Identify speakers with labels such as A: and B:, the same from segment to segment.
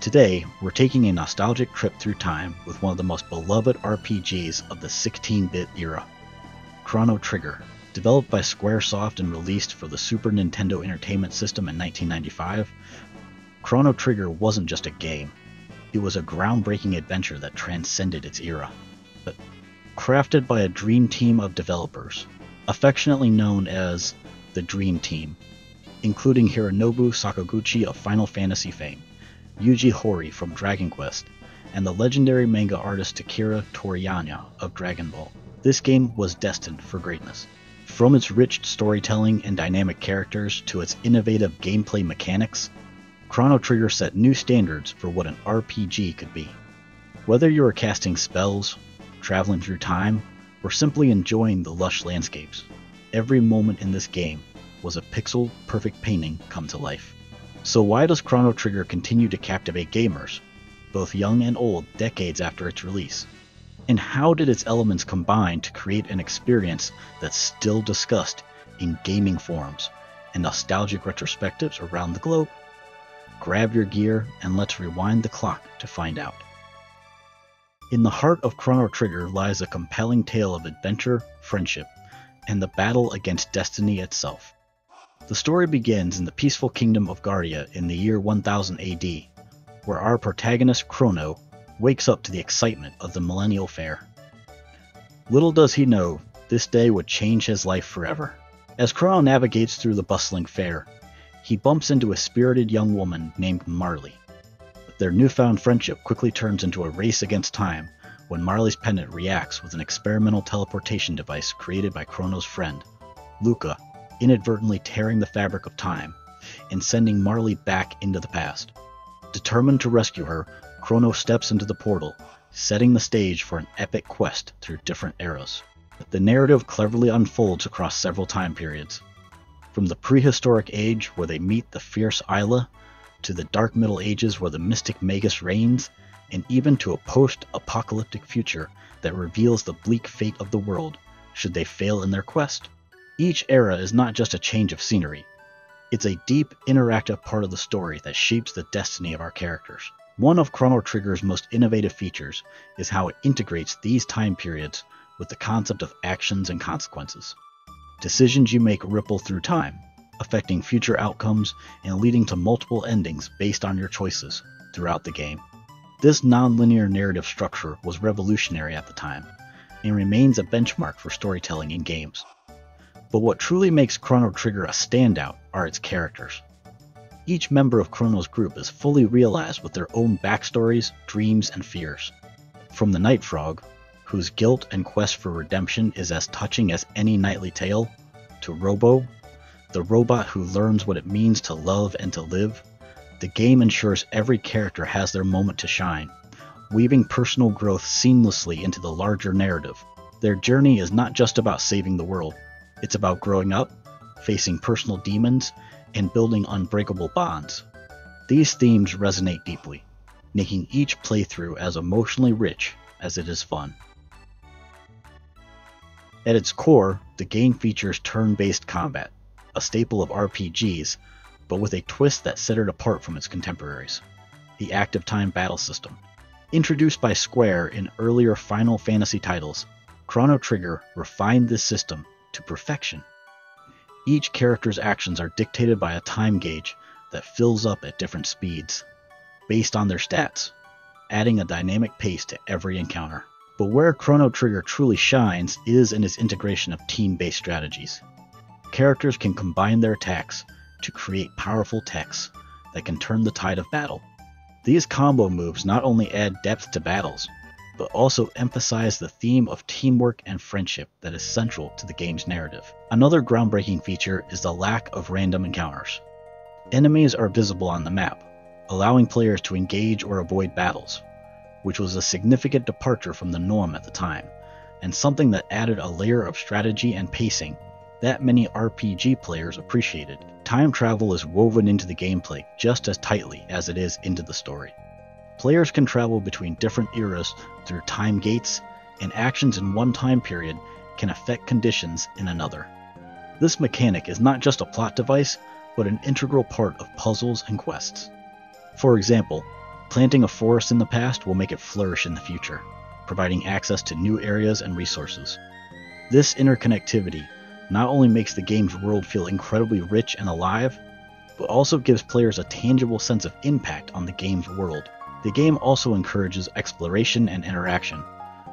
A: Today, we're taking a nostalgic trip through time with one of the most beloved RPGs of the 16-bit era, Chrono Trigger. Developed by Squaresoft and released for the Super Nintendo Entertainment System in 1995, Chrono Trigger wasn't just a game. It was a groundbreaking adventure that transcended its era. But crafted by a dream team of developers, affectionately known as the Dream Team, including Hironobu Sakaguchi of Final Fantasy fame, Yuji Horii from Dragon Quest, and the legendary manga artist Akira Toriyama of Dragon Ball. This game was destined for greatness. From its rich storytelling and dynamic characters to its innovative gameplay mechanics, Chrono Trigger set new standards for what an RPG could be. Whether you were casting spells, traveling through time, or simply enjoying the lush landscapes, every moment in this game was a pixel-perfect painting come to life. So why does Chrono Trigger continue to captivate gamers, both young and old, decades after its release? And how did its elements combine to create an experience that's still discussed in gaming forums and nostalgic retrospectives around the globe? Grab your gear and let's rewind the clock to find out. In the heart of Chrono Trigger lies a compelling tale of adventure, friendship, and the battle against destiny itself. The story begins in the peaceful kingdom of Guardia in the year 1000 AD, where our protagonist Chrono wakes up to the excitement of the Millennial Fair. Little does he know, this day would change his life forever. As Chrono navigates through the bustling fair, he bumps into a spirited young woman named Marley. Their newfound friendship quickly turns into a race against time when Marley's pendant reacts with an experimental teleportation device created by Chrono's friend, Luca, inadvertently tearing the fabric of time and sending Marley back into the past. Determined to rescue her, Chrono steps into the portal, setting the stage for an epic quest through different eras. The narrative cleverly unfolds across several time periods, from the prehistoric age where they meet the fierce Isla, to the dark Middle Ages where the mystic Magus reigns, and even to a post-apocalyptic future that reveals the bleak fate of the world should they fail in their quest. Each era is not just a change of scenery, it's a deep, interactive part of the story that shapes the destiny of our characters. One of Chrono Trigger's most innovative features is how it integrates these time periods with the concept of actions and consequences. Decisions you make ripple through time, affecting future outcomes and leading to multiple endings based on your choices throughout the game. This non-linear narrative structure was revolutionary at the time, and remains a benchmark for storytelling in games. But what truly makes Chrono Trigger a standout are its characters. Each member of Chrono's group is fully realized with their own backstories, dreams, and fears. From the Night Frog, whose guilt and quest for redemption is as touching as any knightly tale, to Robo, the robot who learns what it means to love and to live, the game ensures every character has their moment to shine, weaving personal growth seamlessly into the larger narrative. Their journey is not just about saving the world, it's about growing up, facing personal demons, and building unbreakable bonds. These themes resonate deeply, making each playthrough as emotionally rich as it is fun. At its core, the game features turn-based combat, a staple of RPGs, but with a twist that set it apart from its contemporaries: the active time battle system. Introduced by Square in earlier Final Fantasy titles, Chrono Trigger refined this system to perfection. Each character's actions are dictated by a time gauge that fills up at different speeds, based on their stats, adding a dynamic pace to every encounter. But where Chrono Trigger truly shines is in its integration of team-based strategies. Characters can combine their attacks to create powerful techs that can turn the tide of battle. These combo moves not only add depth to battles, but also emphasize the theme of teamwork and friendship that is central to the game's narrative. Another groundbreaking feature is the lack of random encounters. Enemies are visible on the map, allowing players to engage or avoid battles, which was a significant departure from the norm at the time, and something that added a layer of strategy and pacing that many RPG players appreciated. Time travel is woven into the gameplay just as tightly as it is into the story. Players can travel between different eras through time gates, and actions in one time period can affect conditions in another. This mechanic is not just a plot device, but an integral part of puzzles and quests. For example, Planting a forest in the past will make it flourish in the future, providing access to new areas and resources. This interconnectivity not only makes the game's world feel incredibly rich and alive, but also gives players a tangible sense of impact on the game's world. The game also encourages exploration and interaction,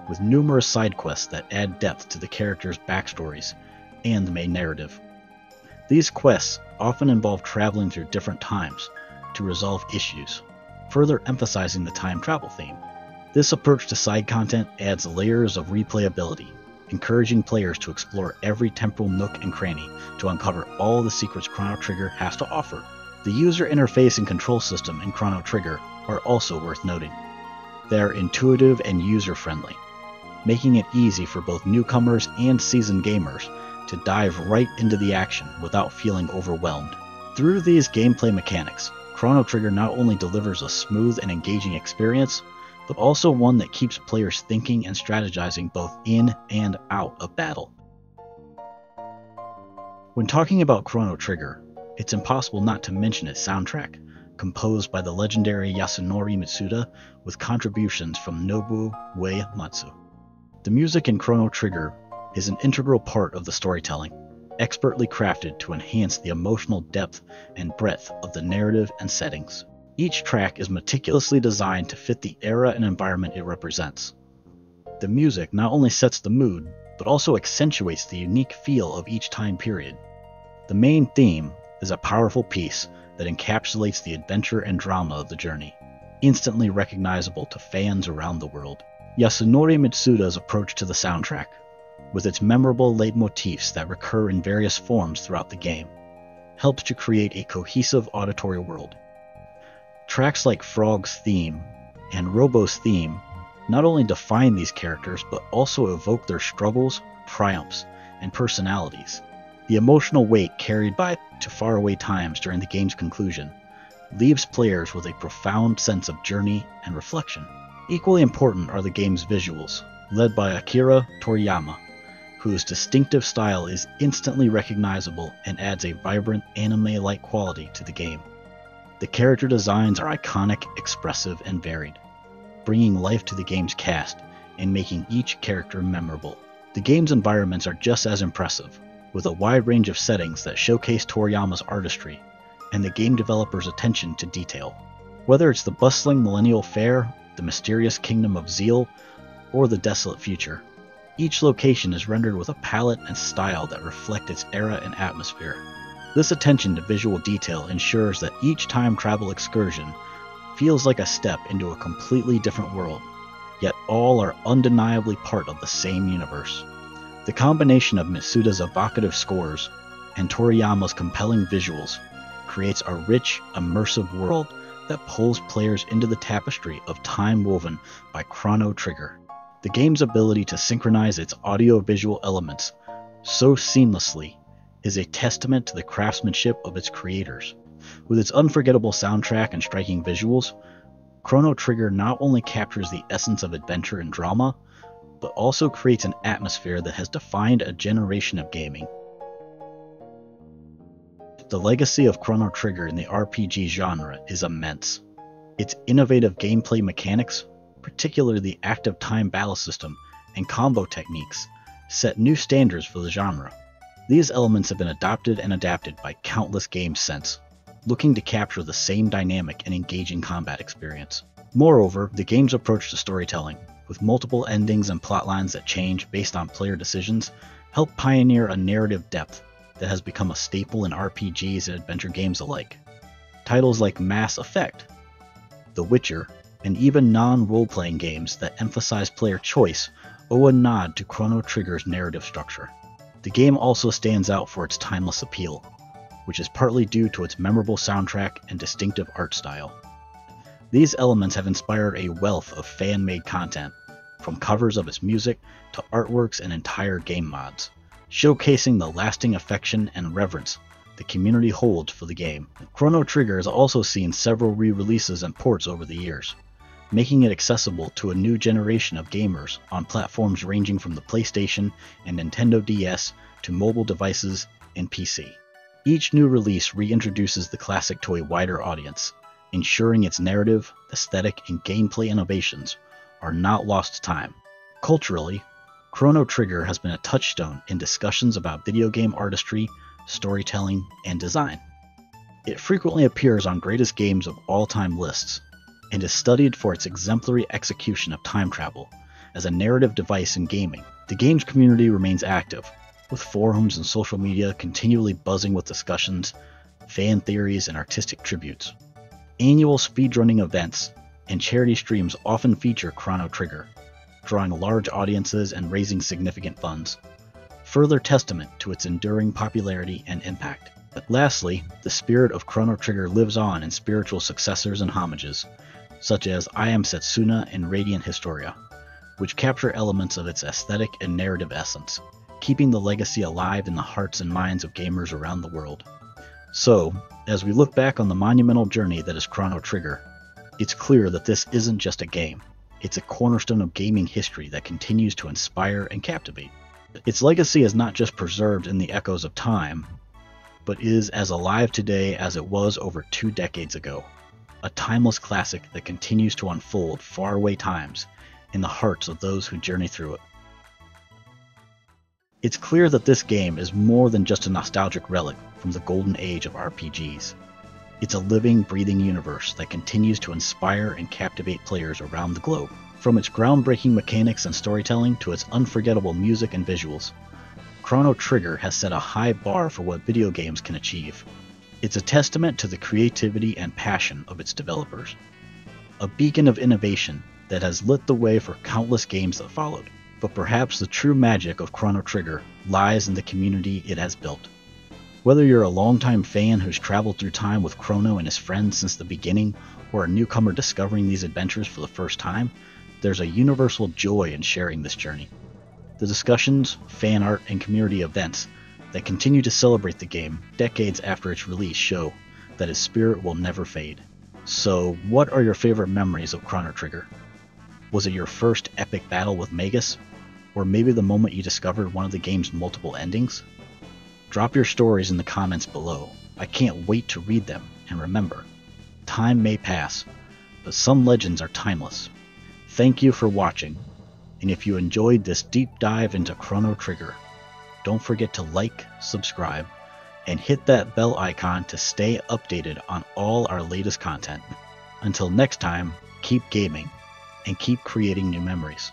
A: with numerous side quests that add depth to the characters' backstories and the main narrative. These quests often involve traveling through different times to resolve issues, further emphasizing the time travel theme. This approach to side content adds layers of replayability, encouraging players to explore every temporal nook and cranny to uncover all the secrets Chrono Trigger has to offer. The user interface and control system in Chrono Trigger are also worth noting. They are intuitive and user-friendly, making it easy for both newcomers and seasoned gamers to dive right into the action without feeling overwhelmed. Through these gameplay mechanics, Chrono Trigger not only delivers a smooth and engaging experience, but also one that keeps players thinking and strategizing both in and out of battle. When talking about Chrono Trigger, it's impossible not to mention its soundtrack, composed by the legendary Yasunori Mitsuda with contributions from Nobuo Uematsu. The music in Chrono Trigger is an integral part of the storytelling, expertly crafted to enhance the emotional depth and breadth of the narrative and settings. Each track is meticulously designed to fit the era and environment it represents. The music not only sets the mood, but also accentuates the unique feel of each time period. The main theme is a powerful piece that encapsulates the adventure and drama of the journey, instantly recognizable to fans around the world. Yasunori Mitsuda's approach to the soundtrack, with its memorable leitmotifs that recur in various forms throughout the game, helps to create a cohesive auditory world. Tracks like Frog's theme and Robo's theme not only define these characters, but also evoke their struggles, triumphs, and personalities. The emotional weight carried to faraway times during the game's conclusion leaves players with a profound sense of journey and reflection. Equally important are the game's visuals, led by Akira Toriyama, whose distinctive style is instantly recognizable and adds a vibrant anime-like quality to the game. The character designs are iconic, expressive, and varied, bringing life to the game's cast and making each character memorable. The game's environments are just as impressive, with a wide range of settings that showcase Toriyama's artistry and the game developer's attention to detail. Whether it's the bustling Millennial Fair, the mysterious Kingdom of Zeal, or the desolate future, each location is rendered with a palette and style that reflect its era and atmosphere. This attention to visual detail ensures that each time travel excursion feels like a step into a completely different world, yet all are undeniably part of the same universe. The combination of Mitsuda's evocative scores and Toriyama's compelling visuals creates a rich, immersive world that pulls players into the tapestry of time woven by Chrono Trigger. The game's ability to synchronize its audio-visual elements so seamlessly is a testament to the craftsmanship of its creators. With its unforgettable soundtrack and striking visuals, Chrono Trigger not only captures the essence of adventure and drama, but also creates an atmosphere that has defined a generation of gaming. The legacy of Chrono Trigger in the RPG genre is immense. Its innovative gameplay mechanics, particularly the active time battle system and combo techniques, set new standards for the genre. These elements have been adopted and adapted by countless games since, looking to capture the same dynamic and engaging combat experience. Moreover, the game's approach to storytelling, with multiple endings and plotlines that change based on player decisions, help pioneer a narrative depth that has become a staple in RPGs and adventure games alike. Titles like Mass Effect, The Witcher, and even non-role-playing games that emphasize player choice owe a nod to Chrono Trigger's narrative structure. The game also stands out for its timeless appeal, which is partly due to its memorable soundtrack and distinctive art style. These elements have inspired a wealth of fan-made content, from covers of its music to artworks and entire game mods, showcasing the lasting affection and reverence the community holds for the game. Chrono Trigger has also seen several re-releases and ports over the years, making it accessible to a new generation of gamers on platforms ranging from the PlayStation and Nintendo DS to mobile devices and PC. Each new release reintroduces the classic to a wider audience, ensuring its narrative, aesthetic, and gameplay innovations are not lost to time. Culturally, Chrono Trigger has been a touchstone in discussions about video game artistry, storytelling, and design. It frequently appears on greatest games of all time lists, and is studied for its exemplary execution of time travel as a narrative device in gaming. The games community remains active, with forums and social media continually buzzing with discussions, fan theories, and artistic tributes. Annual speedrunning events and charity streams often feature Chrono Trigger, drawing large audiences and raising significant funds, further testament to its enduring popularity and impact. But lastly, the spirit of Chrono Trigger lives on in spiritual successors and homages, such as I Am Setsuna and Radiant Historia, which capture elements of its aesthetic and narrative essence, keeping the legacy alive in the hearts and minds of gamers around the world. So, as we look back on the monumental journey that is Chrono Trigger, it's clear that this isn't just a game. It's a cornerstone of gaming history that continues to inspire and captivate. Its legacy is not just preserved in the echoes of time, but is as alive today as it was over 2 decades ago. A timeless classic that continues to unfold faraway times in the hearts of those who journey through it. It's clear that this game is more than just a nostalgic relic from the golden age of RPGs. It's a living, breathing universe that continues to inspire and captivate players around the globe. From its groundbreaking mechanics and storytelling to its unforgettable music and visuals, Chrono Trigger has set a high bar for what video games can achieve. It's a testament to the creativity and passion of its developers, a beacon of innovation that has lit the way for countless games that followed. But perhaps the true magic of Chrono Trigger lies in the community it has built. Whether you're a longtime fan who's traveled through time with Chrono and his friends since the beginning, or a newcomer discovering these adventures for the first time, there's a universal joy in sharing this journey. The discussions, fan art, and community events that continue to celebrate the game decades after its release show that its spirit will never fade. So, what are your favorite memories of Chrono Trigger? Was it your first epic battle with Magus? Or maybe the moment you discovered one of the game's multiple endings? Drop your stories in the comments below. I can't wait to read them, and remember, time may pass, but some legends are timeless. Thank you for watching, and if you enjoyed this deep dive into Chrono Trigger, don't forget to like, subscribe, and hit that bell icon to stay updated on all our latest content. Until next time, keep gaming, and keep creating new memories.